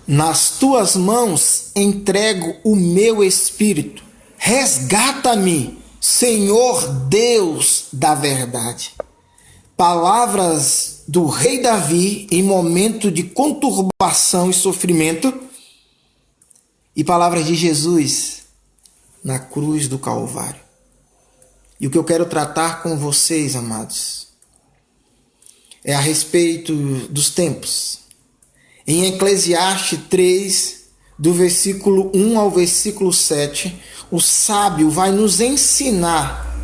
Nas tuas mãos entrego o meu espírito. Resgata-me, Senhor Deus da verdade. Palavras do rei Davi em momento de conturbação e sofrimento, e palavras de Jesus na cruz do Calvário. E o que eu quero tratar com vocês, amados, é a respeito dos tempos. Em Eclesiastes 3, do versículo 1 ao versículo 7, o sábio vai nos ensinar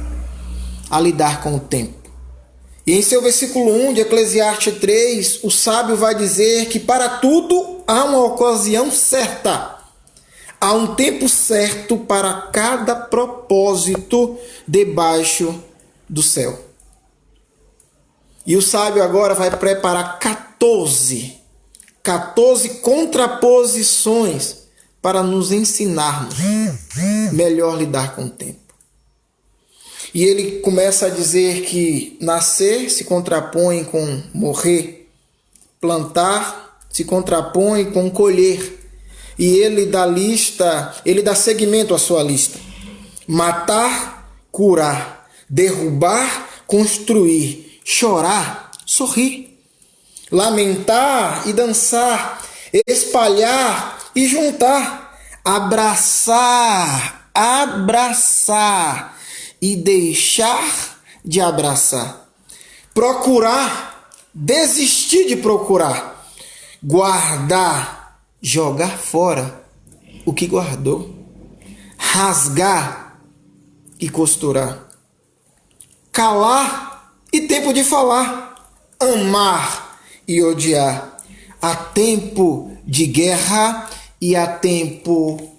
a lidar com o tempo. E em seu versículo 1 de Eclesiastes 3, o sábio vai dizer que para tudo há uma ocasião certa. Há um tempo certo para cada propósito debaixo do céu. E o sábio agora vai preparar 14 contraposições para nos ensinarmos melhor lidar com o tempo. E ele começa a dizer que nascer se contrapõe com morrer, plantar se contrapõe com colher. E ele dá seguimento à sua lista. Matar, curar, derrubar, construir, chorar, sorrir, lamentar e dançar, espalhar e juntar, abraçar e deixar de abraçar, procurar, desistir de procurar, guardar, jogar fora o que guardou, rasgar e costurar, calar e tempo de falar, amar e odiar. Há tempo de guerra e há tempo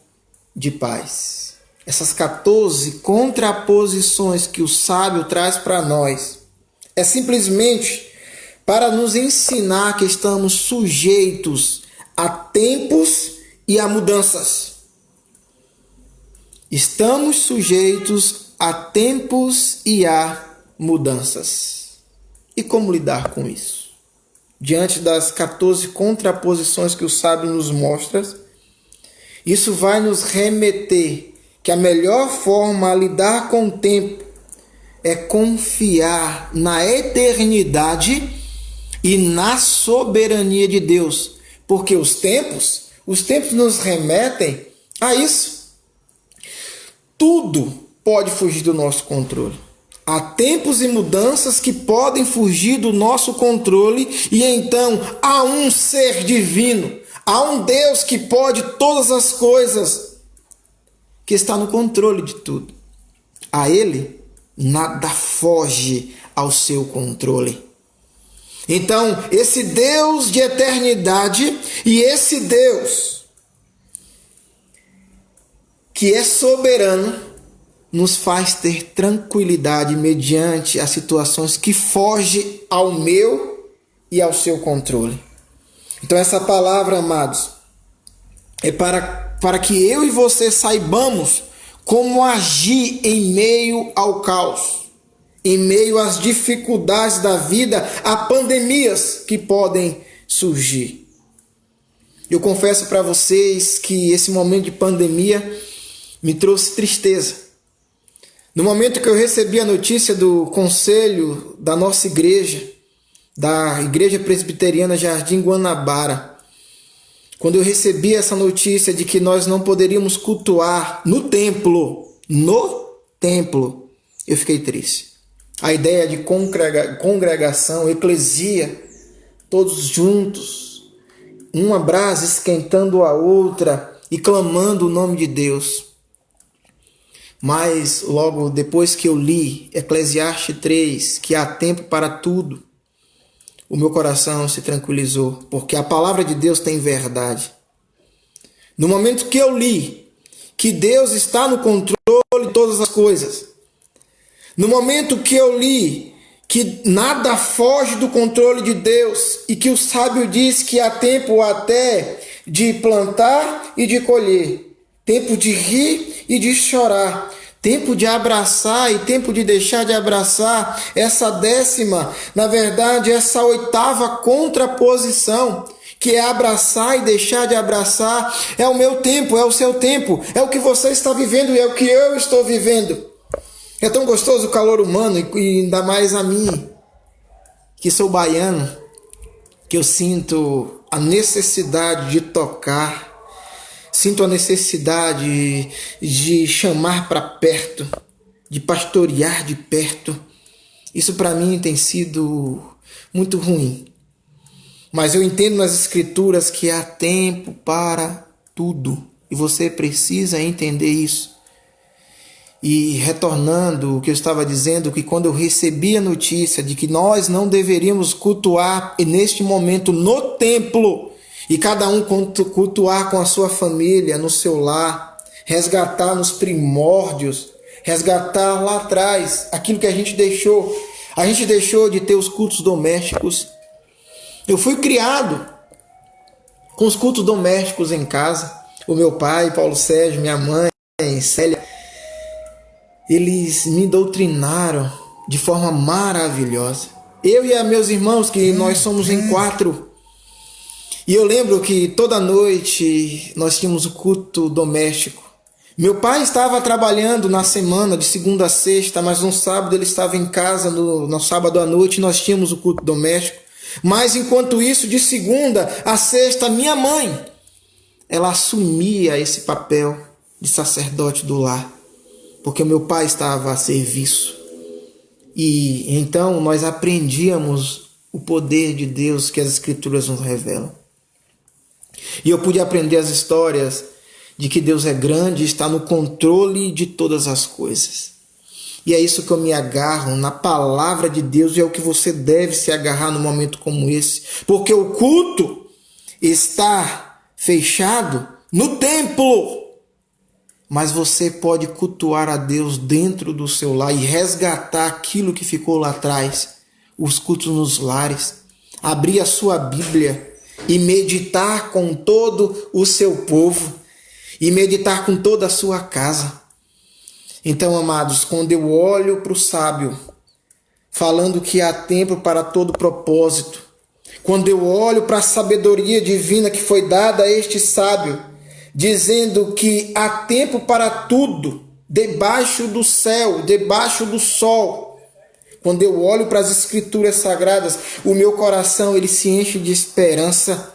de paz. Essas 14 contraposições que o sábio traz para nós é simplesmente para nos ensinar que estamos sujeitos a tempos e a mudanças. Estamos sujeitos a tempos e a mudanças. E como lidar com isso? Diante das 14 contraposições que o sábio nos mostra, isso vai nos remeter que a melhor forma a lidar com o tempo é confiar na eternidade e na soberania de Deus. Porque os tempos nos remetem a isso. Tudo pode fugir do nosso controle. Há tempos e mudanças que podem fugir do nosso controle, e então há um ser divino, há um Deus que pode todas as coisas, que está no controle de tudo. A Ele nada foge ao seu controle. Então, esse Deus de eternidade e esse Deus que é soberano nos faz ter tranquilidade mediante as situações que fogem ao meu e ao seu controle. Então, essa palavra, amados, é para que eu e você saibamos como agir em meio ao caos, em meio às dificuldades da vida, a pandemias que podem surgir. Eu confesso para vocês que esse momento de pandemia me trouxe tristeza. No momento que eu recebi a notícia do conselho da nossa igreja, da Igreja Presbiteriana Jardim Guanabara, quando eu recebi essa notícia de que nós não poderíamos cultuar no templo, eu fiquei triste. A ideia de congregação, eclesia, todos juntos, uma brasa esquentando a outra e clamando o nome de Deus. Mas logo depois que eu li Eclesiastes 3, que há tempo para tudo, o meu coração se tranquilizou, porque a palavra de Deus tem verdade. No momento que eu li que Deus está no controle de todas as coisas, no momento que eu li que nada foge do controle de Deus e que o sábio diz que há tempo até de plantar e de colher, tempo de rir e de chorar, tempo de abraçar e tempo de deixar de abraçar, essa 10ª, na verdade, essa 8ª contraposição que é abraçar e deixar de abraçar. É o meu tempo, é o seu tempo, é o que você está vivendo e é o que eu estou vivendo. É tão gostoso o calor humano, e ainda mais a mim, que sou baiano, que eu sinto a necessidade de tocar, sinto a necessidade de chamar para perto, de pastorear de perto. Isso para mim tem sido muito ruim. Mas eu entendo nas Escrituras que há tempo para tudo. E você precisa entender isso. E retornando o que eu estava dizendo, que quando eu recebi a notícia de que nós não deveríamos cultuar neste momento no templo, e cada um cultuar com a sua família, no seu lar, resgatar nos primórdios, resgatar lá atrás aquilo que a gente deixou. A gente deixou de ter os cultos domésticos. Eu fui criado com os cultos domésticos em casa. O meu pai, Paulo Sérgio, minha mãe, Célia, eles me doutrinaram de forma maravilhosa. Eu e meus irmãos, que nós somos em 4. E eu lembro que toda noite nós tínhamos o culto doméstico. Meu pai estava trabalhando na semana, de segunda a sexta, mas no sábado ele estava em casa, no sábado à noite nós tínhamos o culto doméstico. Mas enquanto isso, de segunda a sexta, minha mãe, ela assumia esse papel de sacerdote do lar, porque o meu pai estava a serviço. E então nós aprendíamos o poder de Deus que as Escrituras nos revelam. E eu pude aprender as histórias de que Deus é grande e está no controle de todas as coisas. E é isso que eu me agarro na palavra de Deus, e é o que você deve se agarrar num momento como esse. Porque o culto está fechado no templo, mas você pode cultuar a Deus dentro do seu lar e resgatar aquilo que ficou lá atrás, os cultos nos lares, abrir a sua Bíblia e meditar com todo o seu povo, e meditar com toda a sua casa. Então, amados, quando eu olho para o sábio, falando que há tempo para todo propósito, quando eu olho para a sabedoria divina que foi dada a este sábio, dizendo que há tempo para tudo, debaixo do céu, debaixo do sol, quando eu olho para as Escrituras sagradas, o meu coração ele se enche de esperança,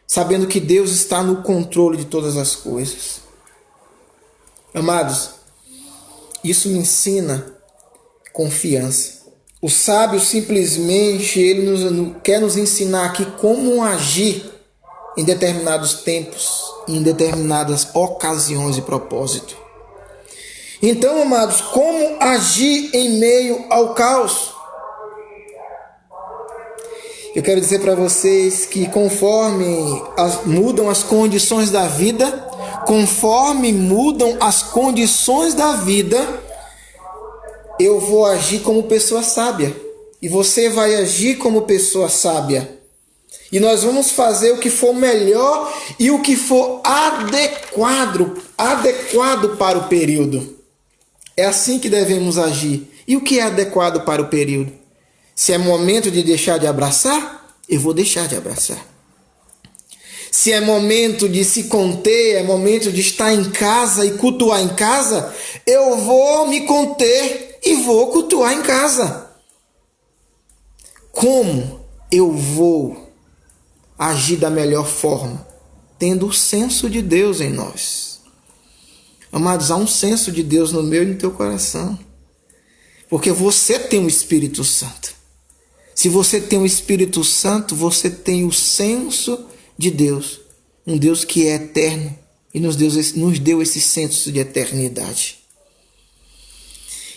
sabendo que Deus está no controle de todas as coisas. Amados, isso me ensina confiança. O sábio simplesmente ele quer nos ensinar aqui como agir em determinados tempos, em determinadas ocasiões e propósito. Então, amados, como agir em meio ao caos? Eu quero dizer para vocês que conforme mudam as condições da vida, eu vou agir como pessoa sábia. E você vai agir como pessoa sábia. E nós vamos fazer o que for melhor e o que for adequado para o período. É assim que devemos agir. E o que é adequado para o período? Se é momento de deixar de abraçar, eu vou deixar de abraçar. Se é momento de se conter, é momento de estar em casa e cultuar em casa, eu vou me conter e vou cultuar em casa. Como eu vou agir da melhor forma? Tendo o senso de Deus em nós. Amados, há um senso de Deus no meu e no teu coração. Porque você tem o Espírito Santo. Se você tem o Espírito Santo, você tem o senso de Deus. Um Deus que é eterno e nos deu esse senso de eternidade.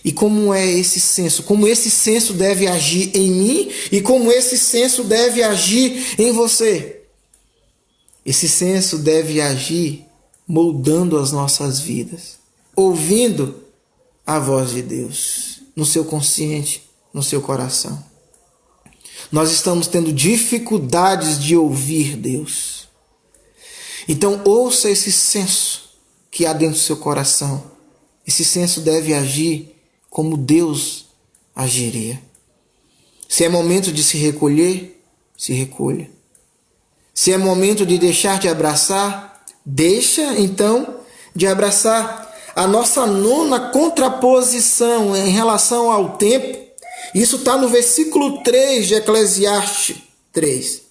E como é esse senso? Como esse senso deve agir em mim e como esse senso deve agir em você? Esse senso deve agir moldando as nossas vidas, ouvindo a voz de Deus no seu consciente, no seu coração. Nós estamos tendo dificuldades de ouvir Deus. Então ouça esse senso que há dentro do seu coração. Esse senso deve agir como Deus agiria. Se é momento de se recolher, se recolha. Se é momento de deixar de abraçar, deixa então de abraçar. A nossa nona contraposição em relação ao tempo, isso está no versículo 3 de Eclesiastes 3.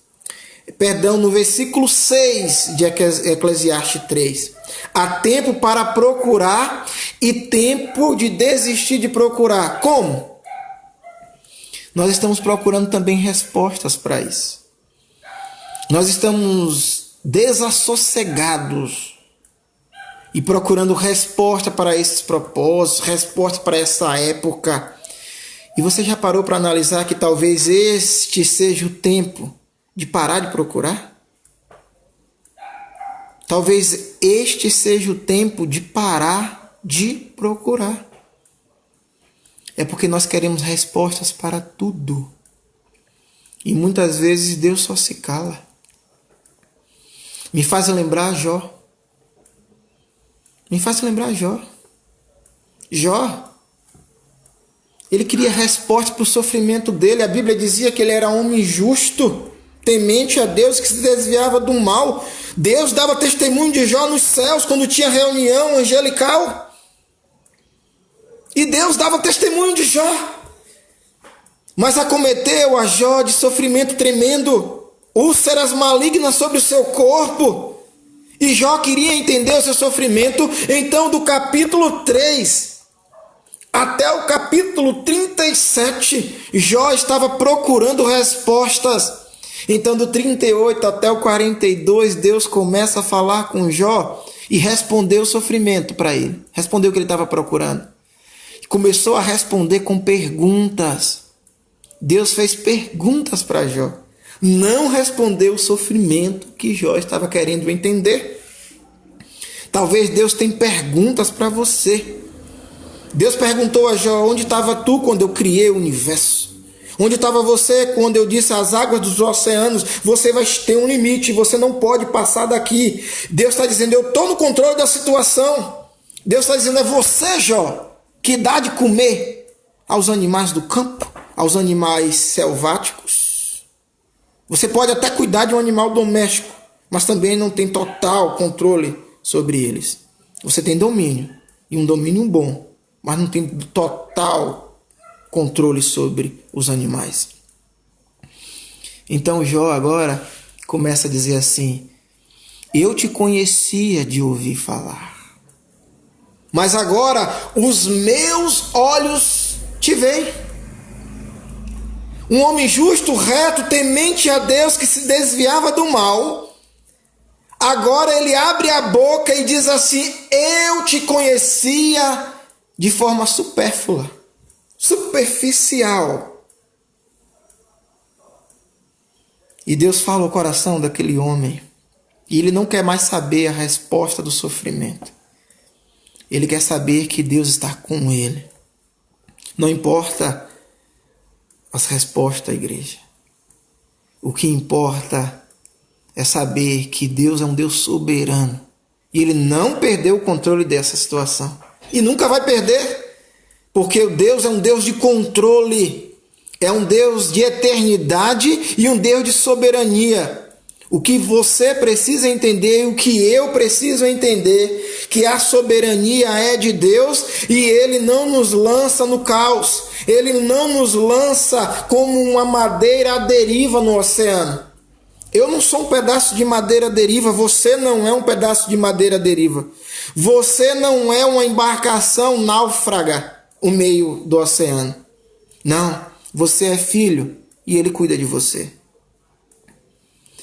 Perdão, no versículo 6 de Eclesiastes 3. Há tempo para procurar e tempo de desistir de procurar. Como? Nós estamos procurando também respostas para isso. Nós estamos desassossegados e procurando resposta para esses propósitos, resposta para essa época. E você já parou para analisar que talvez este seja o tempo de parar de procurar? Talvez este seja o tempo de parar de procurar. É porque nós queremos respostas para tudo. E muitas vezes Deus só se cala. Me faz lembrar Jó. Jó, ele queria resposta para o sofrimento dele. A Bíblia dizia que ele era homem justo, temente a Deus, que se desviava do mal. Deus dava testemunho de Jó nos céus quando tinha reunião angelical. E Deus dava testemunho de Jó. Mas acometeu a Jó de sofrimento tremendo, úlceras malignas sobre o seu corpo. E Jó queria entender o seu sofrimento. Então, do capítulo 3 até o capítulo 37, Jó estava procurando respostas. Então, do 38 até o 42, Deus começa a falar com Jó e respondeu o sofrimento para ele. Respondeu o que ele estava procurando. Começou a responder com perguntas. Deus fez perguntas para Jó. Não respondeu o sofrimento que Jó estava querendo entender. Talvez Deus tenha perguntas para você. Deus perguntou a Jó: onde estava tu quando eu criei o universo? Onde estava você quando eu disse às águas dos oceanos: você vai ter um limite, você não pode passar daqui? Deus está dizendo: eu estou no controle da situação. Deus está dizendo: é você, Jó, que dá de comer aos animais do campo, aos animais selváticos. Você pode até cuidar de um animal doméstico, mas também não tem total controle sobre eles. Você tem domínio, e um domínio bom, mas não tem total controle sobre os animais. Então Jó agora começa a dizer assim: eu te conhecia de ouvir falar, mas agora os meus olhos te veem. Um homem justo, reto, temente a Deus, que se desviava do mal, agora ele abre a boca e diz assim: eu te conhecia de forma supérflua, superficial. E Deus fala ao coração daquele homem, e ele não quer mais saber a resposta do sofrimento. Ele quer saber que Deus está com ele. Não importa as respostas da igreja. O que importa é saber que Deus é um Deus soberano. E ele não perdeu o controle dessa situação. E nunca vai perder. Porque Deus é um Deus de controle. É um Deus de eternidade e um Deus de soberania. O que você precisa entender, o que eu preciso entender, que a soberania é de Deus e Ele não nos lança no caos. Ele não nos lança como uma madeira à deriva no oceano. Eu não sou um pedaço de madeira à deriva, você não é um pedaço de madeira à deriva. Você não é uma embarcação náufraga no meio do oceano. Não, você é filho e Ele cuida de você.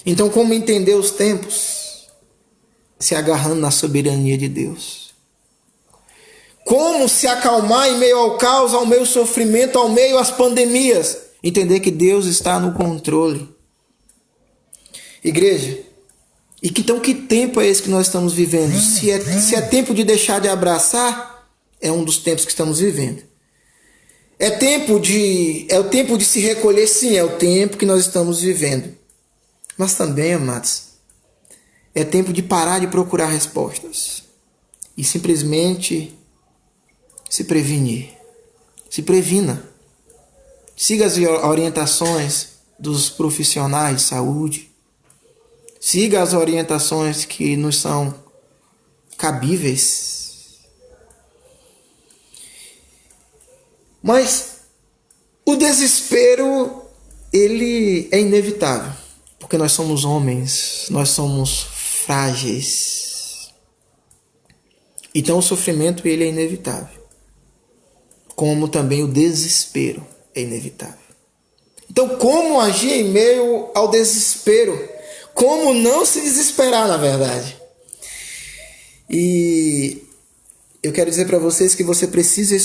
Então, como entender os tempos? Se agarrando na soberania de Deus. Como se acalmar em meio ao caos, ao meio ao sofrimento, ao meio às pandemias? Entender que Deus está no controle. Igreja, então que tempo é esse que nós estamos vivendo? Se é tempo de deixar de abraçar, é um dos tempos que estamos vivendo. É o tempo de se recolher, sim, é o tempo que nós estamos vivendo. Mas também, amados, é tempo de parar de procurar respostas e simplesmente se prevenir. Se previna. Siga as orientações dos profissionais de saúde. Siga as orientações que nos são cabíveis. Mas o desespero, ele é inevitável, porque nós somos homens, nós somos frágeis. Então o sofrimento, ele é inevitável, como também o desespero é inevitável. Então, como agir em meio ao desespero? Como não se desesperar, na verdade? E eu quero dizer para vocês que você precisa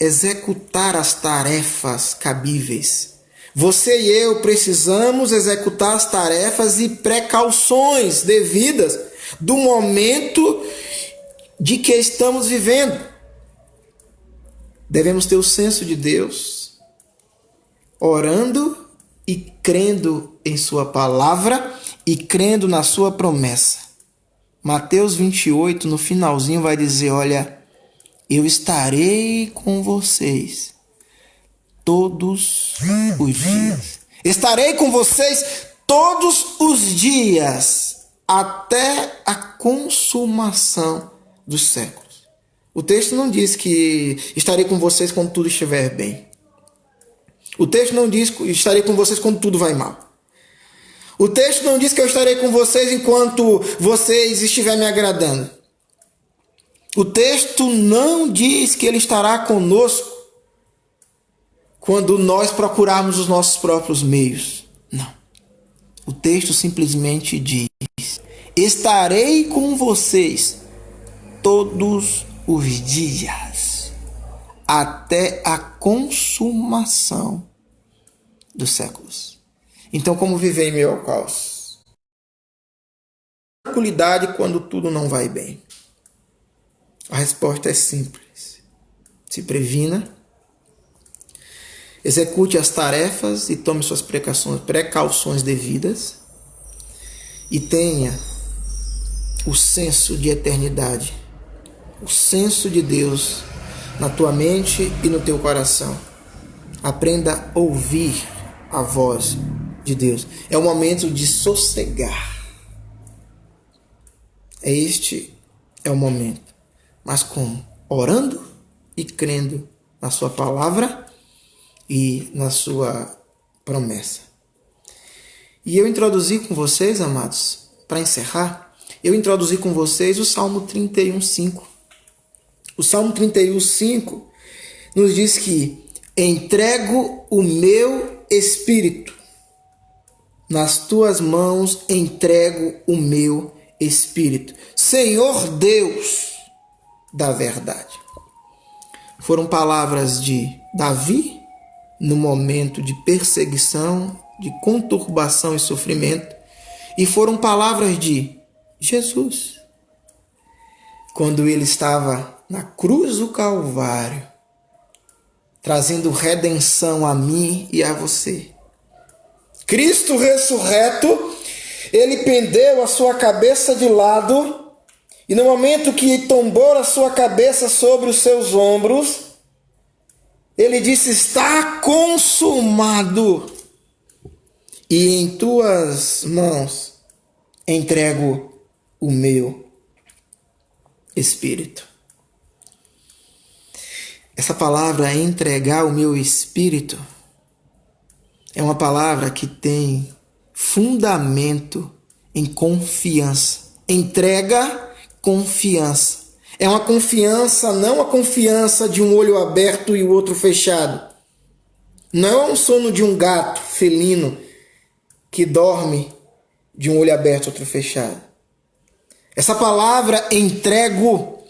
executar as tarefas cabíveis. Você e eu precisamos executar as tarefas e precauções devidas do momento de que estamos vivendo. Devemos ter o senso de Deus, orando e crendo em sua palavra e crendo na sua promessa. Mateus 28, no finalzinho, vai dizer, olha, eu estarei com vocês todos os dias. Estarei com vocês todos os dias, até a consumação dos séculos. O texto não diz que estarei com vocês quando tudo estiver bem. O texto não diz que estarei com vocês quando tudo vai mal. O texto não diz que eu estarei com vocês enquanto vocês estiverem me agradando. O texto não diz que ele estará conosco quando nós procurarmos os nossos próprios meios. Não. O texto simplesmente diz: estarei com vocês todos os dias, até a consumação dos séculos. Então, como viver em meio ao caos? Tranquilidade quando tudo não vai bem. A resposta é simples. Se previna, execute as tarefas e tome suas precauções devidas e tenha o senso de eternidade, o senso de Deus na tua mente e no teu coração. Aprenda a ouvir a voz de Deus. É o momento de sossegar. Este é o momento. Mas como? Orando e crendo na sua palavra e na sua promessa. E eu introduzi com vocês, amados, para encerrar, eu introduzi com vocês o Salmo 31:5. O Salmo 31:5 nos diz que entrego o meu espírito. Nas tuas mãos entrego o meu espírito. Senhor Deus da verdade. Foram palavras de Davi no momento de perseguição, de conturbação e sofrimento. E foram palavras de Jesus quando ele estava na cruz do Calvário, trazendo redenção a mim e a você. Cristo ressurreto, ele pendeu a sua cabeça de lado, e no momento que tombou a sua cabeça sobre os seus ombros, ele disse: está consumado, e em tuas mãos entrego o meu espírito. Essa palavra, entregar o meu espírito, é uma palavra que tem fundamento em confiança. Entrega, confiança. É uma confiança, não a confiança de um olho aberto e o outro fechado. Não é um sono de um gato felino que dorme de um olho aberto e outro fechado. Essa palavra entrego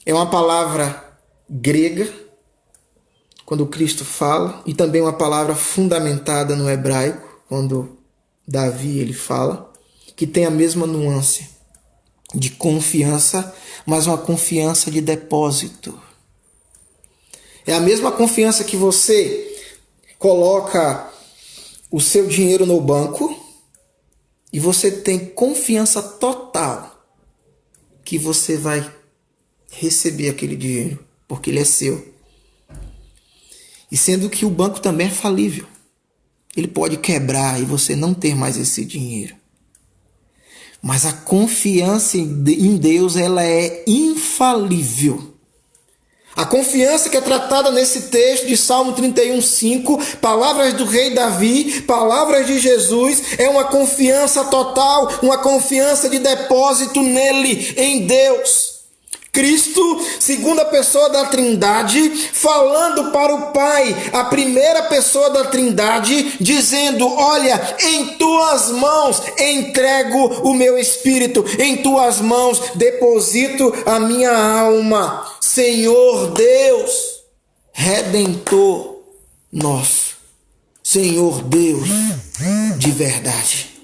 é uma palavra grega, quando Cristo fala, e também uma palavra fundamentada no hebraico, quando Davi ele fala, que tem a mesma nuance de confiança, mas uma confiança de depósito. É a mesma confiança que você coloca o seu dinheiro no banco e você tem confiança total que você vai receber aquele dinheiro, porque ele é seu. E sendo que o banco também é falível. Ele pode quebrar e você não ter mais esse dinheiro. Mas a confiança em Deus, ela é infalível. A confiança que é tratada nesse texto de Salmo 31:5, palavras do rei Davi, palavras de Jesus, é uma confiança total, uma confiança de depósito nele, em Deus. Cristo, segunda pessoa da Trindade, falando para o Pai, a primeira pessoa da Trindade, dizendo: olha, em tuas mãos entrego o meu espírito, em tuas mãos deposito a minha alma. Senhor Deus, Redentor nosso, Senhor Deus de verdade.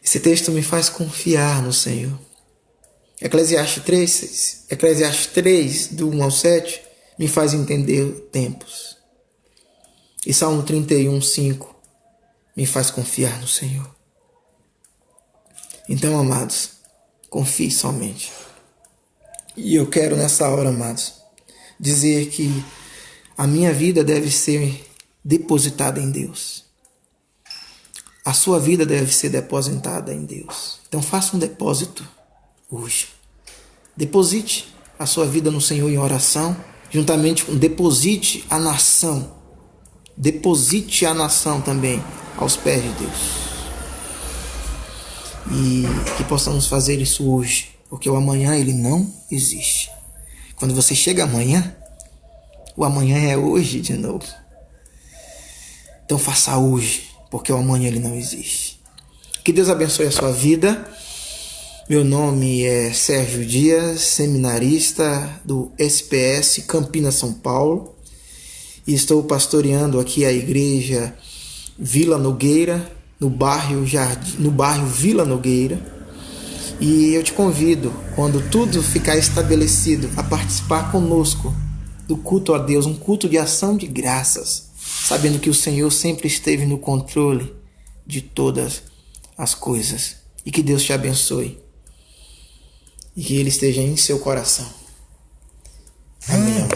Esse texto me faz confiar no Senhor. Eclesiastes 3, do 1 ao 7, me faz entender tempos. E Salmo 31:5 me faz confiar no Senhor. Então, amados, confie somente. E eu quero nessa hora, amados, dizer que a minha vida deve ser depositada em Deus. A sua vida deve ser depositada em Deus. Então faça um depósito hoje. Deposite a sua vida no Senhor em oração, juntamente com deposite a nação. Deposite a nação também aos pés de Deus. E que possamos fazer isso hoje, porque o amanhã ele não existe. Quando você chega amanhã, o amanhã é hoje de novo. Então faça hoje, porque o amanhã ele não existe. Que Deus abençoe a sua vida. Meu nome é Sérgio Dias, seminarista do SPS Campinas, São Paulo. E estou pastoreando aqui a igreja Vila Nogueira, no bairro Vila Nogueira. E eu te convido, quando tudo ficar estabelecido, a participar conosco do culto a Deus, um culto de ação de graças, sabendo que o Senhor sempre esteve no controle de todas as coisas. E que Deus te abençoe. E que Ele esteja em seu coração. Amém.